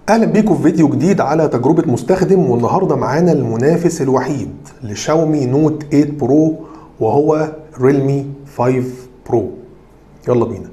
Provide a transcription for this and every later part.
اهلا بيكم في فيديو جديد على تجربة مستخدم، والنهاردة معانا المنافس الوحيد لشاومي نوت 8 برو وهو ريلمي 5 برو. يلا بينا.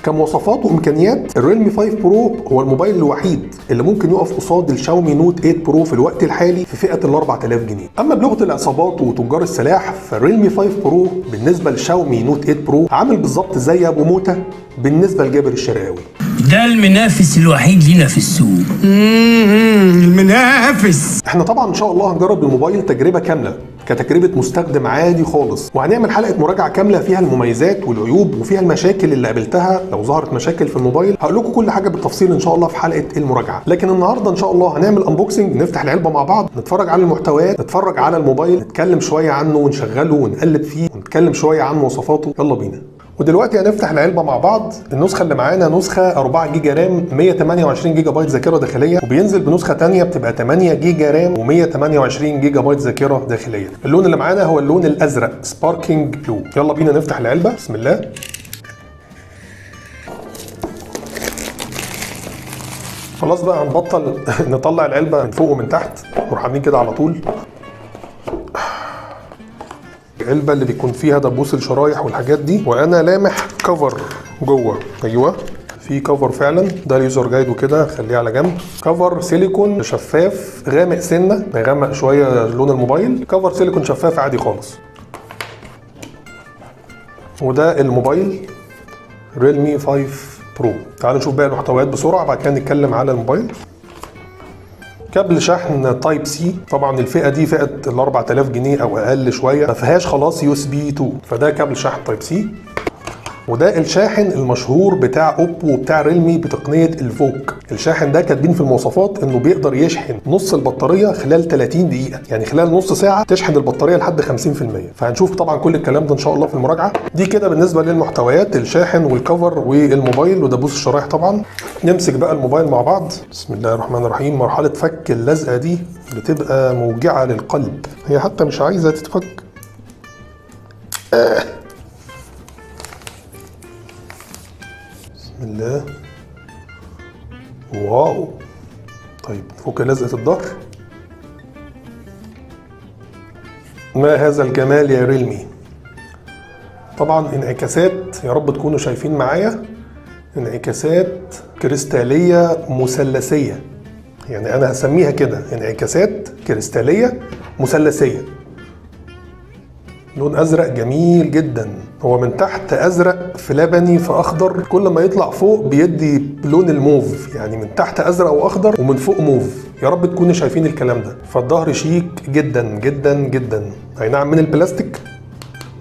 كمواصفات وامكانيات الريلمي 5 برو هو الموبايل الوحيد اللي ممكن يقف قصاد الشاومي نوت 8 برو في الوقت الحالي في فئه ال 4000 جنيه. اما بلغه العصابات وتجار السلاح فالريلمي 5 برو بالنسبه للشاومي نوت 8 برو عامل بالظبط زي ابو موته بالنسبه لجابر الشرقاوي. ده المنافس الوحيد لينا في السوق. المنافس. احنا طبعا ان شاء الله هنجرب الموبايل تجربه كامله كتجربه مستخدم عادي خالص، وهنعمل حلقه مراجعه كامله فيها المميزات والعيوب وفيها المشاكل اللي قابلتها. لو ظهرت مشاكل في الموبايل هقول لكم كل حاجه بالتفصيل ان شاء الله في حلقه المراجعه. لكن النهارده ان شاء الله هنعمل انبوكسنج، نفتح العلبه مع بعض، نتفرج على المحتويات، نتفرج على الموبايل، نتكلم شويه عنه ونشغله ونقلب فيه ونتكلم شويه عن مواصفاته. يلا بينا. ودلوقتي هنفتح العلبه مع بعض. النسخه اللي معانا نسخه 4 جيجا رام 128 جيجا بايت ذاكره داخليه، وبينزل بنسخه ثانيه بتبقى 8 جيجا رام و128 جيجا بايت ذاكره داخليه. اللون اللي معانا هو اللون الازرق سباركينج بلو. يلا بينا نفتح العلبه. بسم الله. خلاص بقى هنبطل نطلع العلبه من فوق ومن تحت، نروح عاملين كده على طول. العلبه اللي بيكون فيها دبوس الشرايح والحاجات دي، وانا لامح كفر جوه. ايوه في كفر فعلا، ده اليوزر جايد وكده، خليه على جنب. كفر سيليكون شفاف غامق سنه، غامق شويه لون الموبايل. كفر سيليكون شفاف عادي خالص. وده الموبايل ريلمي 5 برو. تعالوا نشوف باقي المحتويات بسرعه بعد كده نتكلم على الموبايل. كابل شحن تايب سي، طبعا الفئه دي فئه ال 4000 جنيه او اقل شويه، ما فيهاش خلاص يو اس بي 2، فده كابل شحن تايب سي. وده الشاحن المشهور بتاع اوبو وبتاع ريلمي بتقنيه الفوك. الشاحن ده كاتبين في المواصفات انه بيقدر يشحن نص البطاريه خلال 30 دقيقه، يعني خلال نص ساعه تشحن البطاريه لحد 50%. فهنشوف طبعا كل الكلام ده ان شاء الله في المراجعه دي. كده بالنسبه للمحتويات، الشاحن والكفر والموبايل ودبوس الشرايح طبعا. نمسك بقى الموبايل مع بعض. بسم الله الرحمن الرحيم. مرحله فك اللزقه دي بتبقى موجعه للقلب، هي حتى مش عايزه تتفك. بسم الله. واو. طيب فك لزقة الظهر. ما هذا الجمال يا ريلمي. طبعا انعكاسات، يا رب تكونوا شايفين معايا، انعكاسات كريستالية مثلثية، يعني انا هسميها كده انعكاسات كريستالية مثلثية. لون ازرق جميل جدا، هو من تحت ازرق في لبني في اخضر، كل ما يطلع فوق بيدي لون الموف، يعني من تحت ازرق واخضر ومن فوق موف. يا رب تكونوا شايفين الكلام ده. فالظهر شيك جدا جدا جدا، اي نعم من البلاستيك،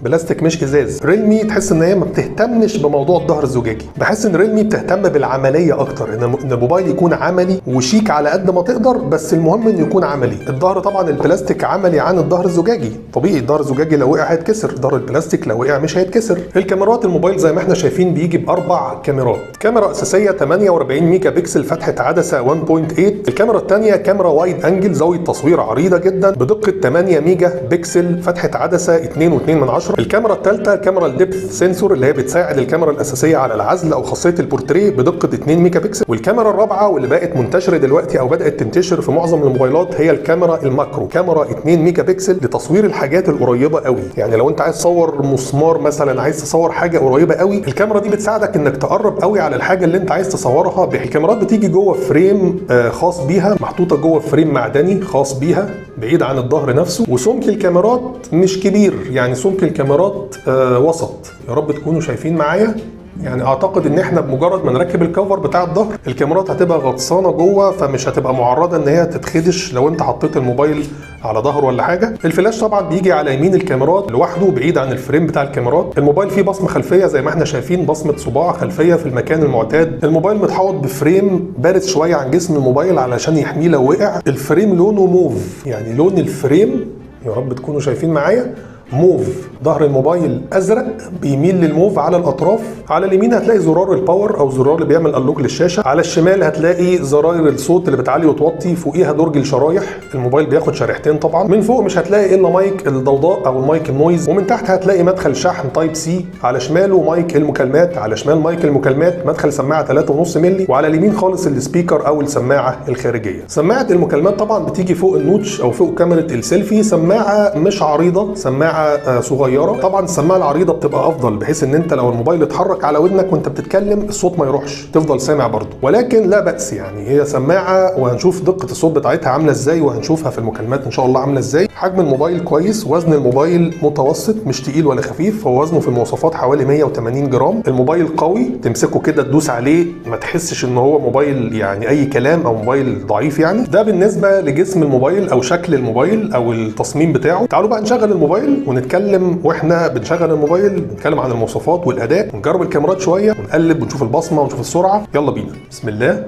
بلاستيك مش ازاز. ريلمي تحس ان هي ما بتهتمش بموضوع الظهر الزجاجي، بحس ان ريلمي بتهتم بالعمليه اكتر، ان الموبايل يكون عملي وشيك على قد ما تقدر، بس المهم انه يكون عملي. الظهر طبعا البلاستيك عملي عن الظهر الزجاجي، طبيعي الظهر الزجاجي لو وقع هيتكسر، ظهر البلاستيك لو وقع مش هيتكسر. الكاميرات الموبايل زي ما احنا شايفين بيجي باربع كاميرات. كاميرا اساسيه 48 ميجا بكسل فتحه عدسه 1.8. الكاميرا الثانيه كاميرا وايد انجل زاويه تصوير عريضه جدا بدقه 8 ميجا بكسل فتحه عدسه 2.2. الكاميرا الثالثه كاميرا الديبث سنسور اللي هي بتساعد الكاميرا الاساسيه على العزل او خاصيه البورتريه بدقه 2 ميجا بكسل. والكاميرا الرابعه واللي بقت منتشره دلوقتي او بدات تنتشر في معظم الموبايلات هي الكاميرا الماكرو، كاميرا 2 ميجا بكسل لتصوير الحاجات القريبه قوي. يعني لو انت عايز تصور مسمار مثلا، عايز تصور حاجه قريبه قوي، الكاميرا دي بتساعدك انك تقرب قوي على الحاجه اللي انت عايز تصورها. الكاميرات بتيجي جوه فريم خاص بيها، محطوطه جوه فريم معدني خاص بيها بعيد عن الظهر نفسه. وسمك الكاميرات مش كبير، يعني سمك الكاميرات وسط. يا رب تكونوا شايفين معايا. يعني اعتقد ان احنا بمجرد ما نركب الكفر بتاع الظهر الكاميرات هتبقى غطسانه جوه، فمش هتبقى معرضه ان هي تتخدش لو انت حطيت الموبايل على ظهره ولا حاجه. الفلاش طبعا بيجي على يمين الكاميرات لوحده بعيد عن الفريم بتاع الكاميرات. الموبايل فيه بصمه خلفيه زي ما احنا شايفين، بصمه صباع خلفيه في المكان المعتاد. الموبايل متحوط بفريم بارد شويه عن جسم الموبايل علشان يحميه لو وقع. الفريم لونه موف، يعني لون الفريم يا رب تكونوا شايفين معايا موف. ظهر الموبايل ازرق بيميل للموف على الاطراف. على اليمين هتلاقي زرار الباور او زرار اللي بيعمل انلوك للشاشه. على الشمال هتلاقي زراير الصوت اللي بتعلي وتوطي، فوقيها درج الشرايح. الموبايل بياخد شريحتين طبعا. من فوق مش هتلاقي الا مايك الضوضاء او المايك النويز، ومن تحت هتلاقي مدخل شحن تايب سي. على شماله مايك المكالمات، على شمال مايك المكالمات مدخل سماعه 3.5 مللي، وعلى اليمين خالص السبيكر او السماعه الخارجيه. سماعه المكالمات طبعا بتيجي فوق النوتش او فوق كاميرا السيلفي. سماعه مش عريضه، سماعه صغيره. طبعا السماعه العريضه بتبقى افضل، بحيث ان انت لو الموبايل اتحرك على ودنك وانت بتتكلم الصوت ما يروحش، تفضل سامع برضه. ولكن لا باس يعني، هي سماعه وهنشوف دقه الصوت بتاعتها عامله ازاي، وهنشوفها في المكالمات ان شاء الله عامله ازاي. حجم الموبايل كويس، وزن الموبايل متوسط مش تقيل ولا خفيف، هو وزنه في المواصفات حوالي 180 جرام. الموبايل قوي، تمسكه كده تدوس عليه ما تحسش ان هو موبايل يعني اي كلام او موبايل ضعيف يعني. ده بالنسبه لجسم الموبايل او شكل الموبايل او التصميم بتاعه. تعالوا بقى نشغل الموبايل ونتكلم، واحنا بنشغل الموبايل نتكلم عن المواصفات والاداء، ونجرب الكاميرات شويه ونقلب ونشوف البصمه ونشوف السرعه. يلا بينا، بسم الله.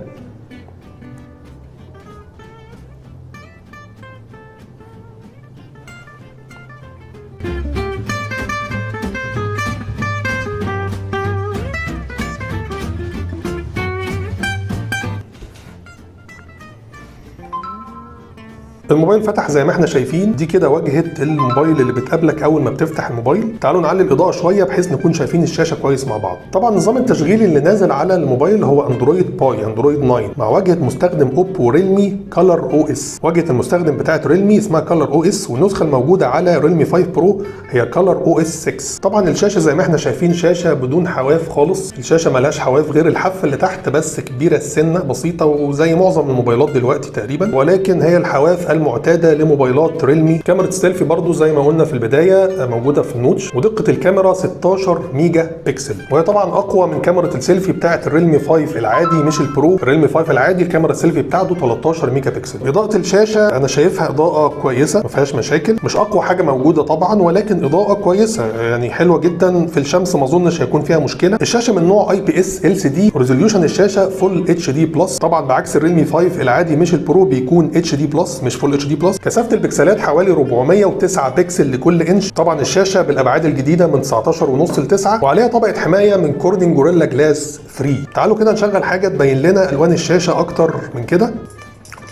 الموبايل فتح زي ما احنا شايفين. دي كده واجهه الموبايل اللي بتقابلك اول ما بتفتح الموبايل. تعالوا نعلي الاضاءه شويه بحيث نكون شايفين الشاشه كويس مع بعض. طبعا نظام التشغيل اللي نازل على الموبايل هو اندرويد باي، اندرويد 9، مع واجهه مستخدم اوبو ريلمي كلر او اس. واجهه المستخدم بتاعت ريلمي اسمها كلر او اس، والنسخه الموجوده على ريلمي 5 برو هي كلر او اس 6. طبعا الشاشه زي ما احنا شايفين شاشه بدون حواف خالص. الشاشه ملهاش حواف غير الحافه اللي تحت بس، كبيره السنه بسيطه وزي معظم الموبايلات دلوقتي تقريبا، ولكن هي الحواف المعتاده موبايلات ريلمي. كاميرا السيلفي برضو زي ما قلنا في البدايه موجوده في النوتش، ودقه الكاميرا 16 ميجا بكسل، وهي طبعا اقوى من كاميرا السيلفي بتاعه الريلمي 5 العادي مش البرو. الريلمي 5 العادي الكاميرا السيلفي بتاعته 13 ميجا بكسل. اضاءه الشاشه انا شايفها اضاءه كويسه ما فيهاش مشاكل، مش اقوى حاجه موجوده طبعا، ولكن اضاءه كويسه يعني حلوه جدا. في الشمس ما اظنش هيكون فيها مشكله. الشاشه من نوع اي بي اس ال سي دي، وريزوليوشن الشاشه فول اتش دي بلس. طبعا بعكس الريلمي 5 العادي مش البرو بيكون اتش دي بلس مش فول اتش دي بلس. كثافه البكسلات حوالي 409 بكسل لكل انش. طبعا الشاشه بالابعاد الجديده من 19.5 ل 9، وعليها طبقه حمايه من كورنينج جوريلا جلاس 3. تعالوا كده نشغل حاجه تبين لنا الوان الشاشه اكتر من كده.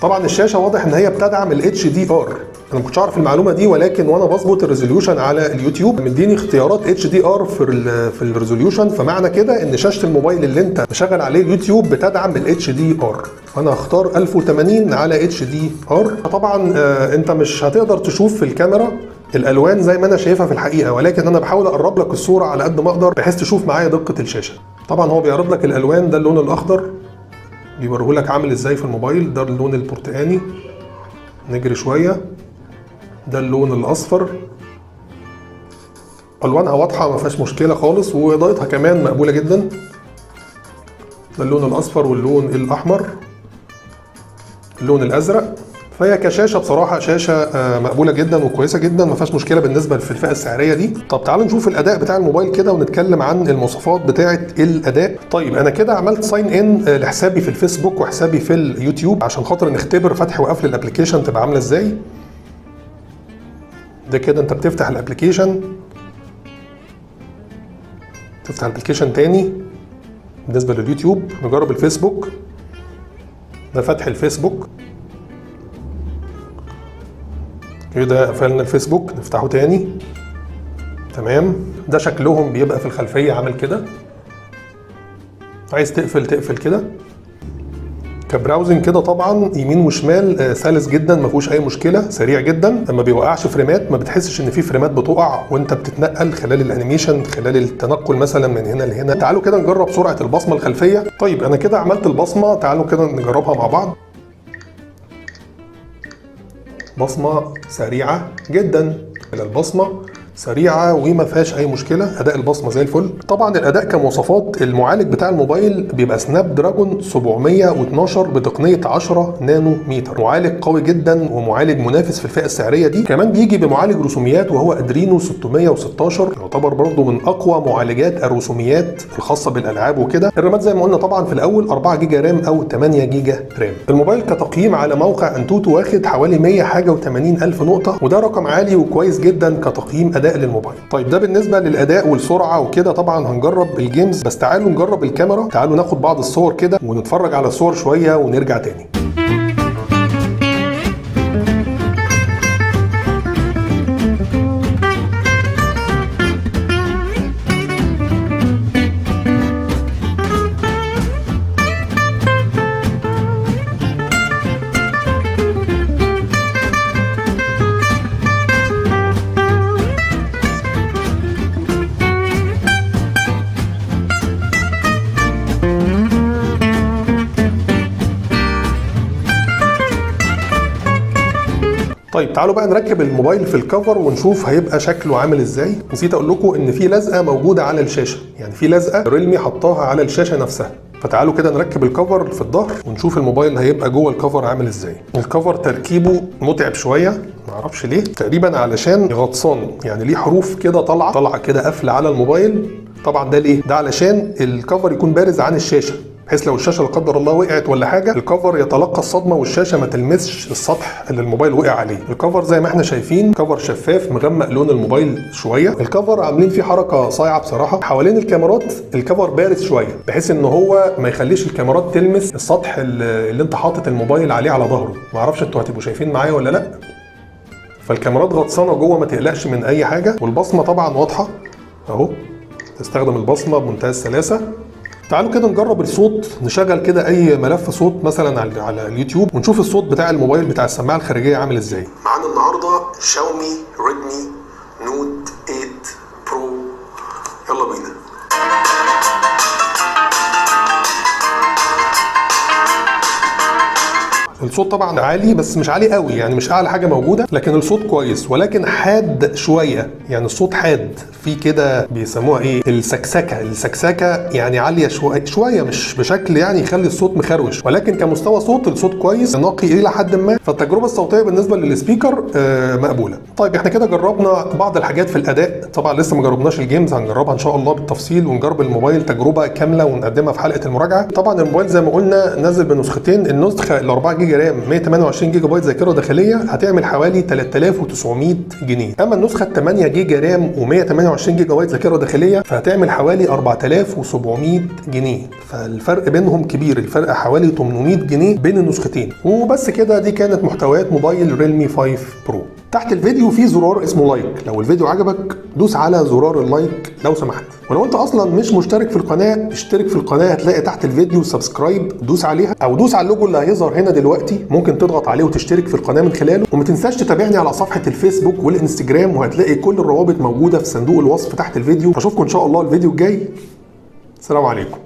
طبعا الشاشه واضح ان هي بتدعم الاتش دي ار. انا ما كنتش اعرف المعلومه دي، ولكن وانا بظبط الريزوليوشن على اليوتيوب مديني اختيارات اتش دي ار في الريزوليوشن، فمعنى كده ان شاشه الموبايل اللي انت مشغل عليه اليوتيوب بتدعم الاتش دي ار. انا هختار 1080 على اتش دي ار. طبعا انت مش هتقدر تشوف في الكاميرا الالوان زي ما انا شايفها في الحقيقه، ولكن انا بحاول اقرب لك الصوره على قد ما اقدر بحيث تشوف معايا دقه الشاشه. طبعا هو بيعرض لك الالوان، ده اللون الاخضر بيوريه لك عامل ازاي في الموبايل، ده اللون البرتقاني، نجري شويه، ده اللون الاصفر. الوانها واضحه ما فيهاش مشكله خالص، واضاءتها كمان مقبوله جدا. ده اللون الاصفر واللون الاحمر، اللون الازرق. فهي كشاشه بصراحه شاشه مقبوله جدا وكويسه جدا، ما فيهاش مشكله بالنسبه في الفئه السعريه دي. طب تعالوا نشوف الاداء بتاع الموبايل كده ونتكلم عن المواصفات بتاعه الاداء. طيب انا كده عملت ساين ان لحسابي في الفيسبوك وحسابي في اليوتيوب عشان خاطر نختبر فتح وقفل الابلكيشن تبقى عامله ازاي. ده كده انت بتفتح الابلكيشن، تفتح الابلكيشن تاني. بالنسبه لليوتيوب نجرب الفيسبوك، ده فتح الفيسبوك كده. قفلنا الفيسبوك نفتحه تاني، تمام. ده شكلهم بيبقى في الخلفيه عامل كده. عايز تقفل كده. كبراوزنج كده طبعا يمين وشمال سلس جدا، ما فيهوش اي مشكله، سريع جدا، ما بيوقعش فريمات، ما بتحسش ان في فريمات بتقع وانت بتتنقل خلال الانيميشن، خلال التنقل مثلا من هنا لهنا. تعالوا كده نجرب سرعه البصمه الخلفيه. طيب انا كده عملت البصمه، تعالوا كده نجربها مع بعض. بصمه سريعه جدا، البصمه سريعه وما فيهاش اي مشكله، اداء البصمه زي الفل. طبعا الاداء كمواصفات، المعالج بتاع الموبايل بيبقى سناب دراجون 712 بتقنيه 10 نانو متر، معالج قوي جدا ومعالج منافس في الفئه السعريه دي. كمان بيجي بمعالج رسوميات وهو ادرينو 616، يعتبر برضه من اقوى معالجات الرسوميات الخاصه بالالعاب وكده. الرامات زي ما قلنا طبعا في الاول 4 جيجا رام او 8 جيجا رام. الموبايل كتقييم على موقع انتوتو واخد حوالي 100 حاجه و80 الف نقطه، وده رقم عالي وكويس جدا كتقييم اداء اداء للموبايل. طيب ده بالنسبه للاداء والسرعه وكده. طبعا هنجرب الجيمز، بس تعالوا نجرب الكاميرا. تعالوا ناخد بعض الصور كده ونتفرج على الصور شويه ونرجع تاني. طيب تعالوا بقى نركب الموبايل في الكفر ونشوف هيبقى شكله عامل ازاي. نسيت اقول لكم ان في لزقه موجوده على الشاشه، يعني في لزقه ريلمي حطاها على الشاشه نفسها. فتعالوا كده نركب الكفر في الظهر ونشوف الموبايل هيبقى جوه الكفر عامل ازاي. الكفر تركيبه متعب شويه، معرفش ليه، تقريبا علشان غطسان، يعني ليه حروف كده طالعه كده قافله على الموبايل. طبعا ده ليه؟ ده علشان الكفر يكون بارز عن الشاشه، بحيث لو الشاشه لا قدر الله وقعت ولا حاجه الكفر يتلقى الصدمه والشاشه ما تلمسش السطح اللي الموبايل وقع عليه. الكفر زي ما احنا شايفين كفر شفاف مغمق لون الموبايل شويه. الكفر عاملين فيه حركه صايعه بصراحه حوالين الكاميرات. الكفر بارز شويه بحيث ان هو ما يخليش الكاميرات تلمس السطح اللي انت حاطط الموبايل عليه على ظهره. ما اعرفش انتوا هتبقوا شايفين معايا ولا لا. فالكاميرات غطسانه جوه، ما تقلقش من اي حاجه. والبصمه طبعا واضحه اهو، تستخدم البصمه بمنتهى السلاسه. تعالوا كده نجرب الصوت. نشغل كده اي ملف صوت مثلا على اليوتيوب ونشوف الصوت بتاع الموبايل بتاع السماعه الخارجيه عامل ازاي. معانا النهارده شاومي ريدمي نوت 8 برو. يلا بينا. الصوت طبعا عالي بس مش عالي قوي، يعني مش اعلى حاجه موجوده، لكن الصوت كويس ولكن حاد شويه. يعني الصوت حاد، في كده بيسموها ايه، السكسكه يعني عاليه شويه، مش بشكل يعني يخلي الصوت مخروش، ولكن كمستوى صوت الصوت كويس نقي الى حد ما. فالتجربه الصوتيه بالنسبه للسبيكر مقبوله. طيب احنا كده جربنا بعض الحاجات في الاداء. طبعا لسه ما جربناش الجيمز، هنجربها ان شاء الله بالتفصيل ونجرب الموبايل تجربه كامله ونقدمها في حلقه المراجعه. طبعا الموبايل زي ما قلنا نازل بنسختين. النسخه ال 4 جيجا رام 128 جيجا بايت ذاكره داخليه هتعمل حوالي 3900 جنيه. اما النسخه 8 جيجا رام و128 جيجا بايت ذاكره داخليه فهتعمل حوالي 4700 جنيه. فالفرق بينهم كبير، الفرق حوالي 800 جنيه بين النسختين. وبس كده، دي كانت محتويات موبايل ريلمي 5 برو. تحت الفيديو في زرار اسمه لايك، لو الفيديو عجبك دوس على زرار اللايك لو سمحت. ولو انت اصلا مش مشترك في القناه اشترك في القناه، هتلاقي تحت الفيديو سبسكرايب، دوس عليها او دوس على اللوجو اللي هيظهر هنا دلوقتي، ممكن تضغط عليه وتشترك في القناه من خلاله. وما تنساش تتابعني على صفحه الفيسبوك والانستجرام، وهتلاقي كل الروابط موجوده في صندوق الوصف تحت الفيديو. اشوفكم ان شاء الله الفيديو الجاي. السلام عليكم.